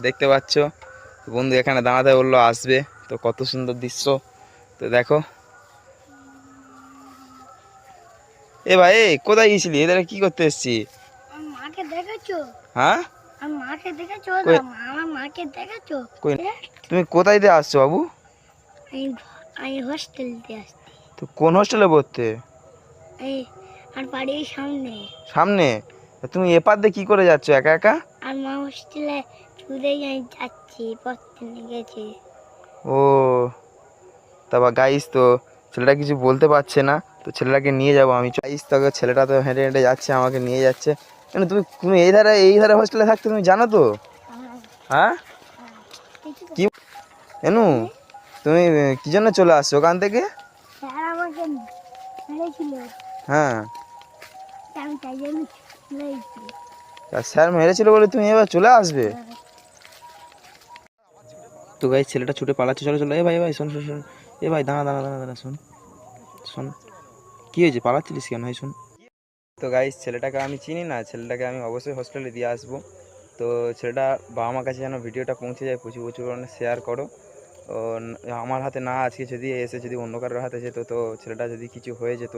দেখতে পাচ্ছ বন্ধু এখানে দাঁড়াতে বললো আসবে, তো কত সুন্দর দৃশ্য। তো দেখো এ ভাই কোথায় গেছিলি, এদের কি করতে এসছি? মাকে দেখেছো? হ্যাঁ মাকে দেখেছো? আমার মাকে দেখেছো? তুমি কোথায় দিয়ে আসছো বাবু? আমি হোস্টেল দিয়ে আসছি। তো কোন হোস্টেলে পড়তে? এই আর বাড়ির সামনে। সামনে? তুমি এপার দিয়ে কি করে যাচ্ছ একা একা? আর মা হোস্টেলে ছুটেই আমি যাচ্ছি, পড়তে গেছি। ও তারপর গাইস, তো ছেলেটা কিছু বলতে পারছে না, তো ছেলেটাকে নিয়ে যাবো আমি। গাইস তোকে ছেলেটা তো হেঁটে হেঁটে যাচ্ছে, আমাকে নিয়ে যাচ্ছে। কেন তুমি তুমি এই ধারে হোস্টেলে থাকতে তুমি জানো তো? হ্যাঁ কি এনু, তুমি কি জন্য চলে আসছো ওখান থেকে? স্যার আমাকে মেরেছিল, হ্যাঁ আমি তাই জন্য চলে এসেছি। স্যার মেরেছিল বলে তুমি এবার চলে আসবে? তো গাইস ছেলেটা ছুটে পালাচ্ছে, চলো চলো। এ ভাই ভাই শোন শোন শোন, এ ভাই দাঁড়া দাঁড়া দাঁড়া দাঁড়া, শোন শোন, কি হয়েছে পালাচ্ছিলিস কেন ভাই, শোন। তো গাইস ছেলেটাকে আমি চিনি না, ছেলেটাকে আমি অবশ্যই হোস্টেলে দিয়ে আসবো। তো ছেলেটা বাবা মার কাছে যেন ভিডিওটা পৌঁছে যায়, প্রচুর প্রচুর পরিমাণে শেয়ার করো। ও আমার হাতে না আজকে যদি এসে যদি অন্য কারোর হাতে যেত, তো ছেলেটা যদি কিছু হয়ে যেত,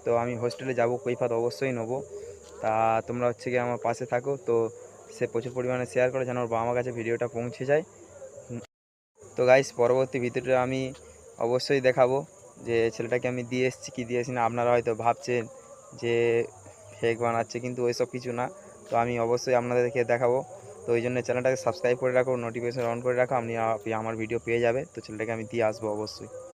তো আমি হোস্টেলে যাবো, কৈফাত অবশ্যই নেবো। তা তোমরা হচ্ছে গিয়ে আমার পাশে থাকো। তো সে প্রচুর পরিমাণে শেয়ার করে যেন ওর বাবা মার কাছে ভিডিওটা পৌঁছে যায়। তো গাইস পরবর্তী ভিডিওটা আমি অবশ্যই দেখাবো যে ছেলেটাকে আমি দিয়ে এসেছি কি দিয়ে এসেছি না। আপনারা হয়তো ভাবছেন যে ফেক বানাচ্ছে, কিন্তু ওইসব কিছু না। তো আমি অবশ্যই আপনাদেরকে দেখাবো। তো ওই জন্য চ্যানেলটাকে সাবস্ক্রাইব করে রাখো, নোটিফিকেশন অন করে রাখো, আপনি আমার ভিডিও পেয়ে যাবে। তো ছেলেটাকে আমি দিয়ে আসবো অবশ্যই।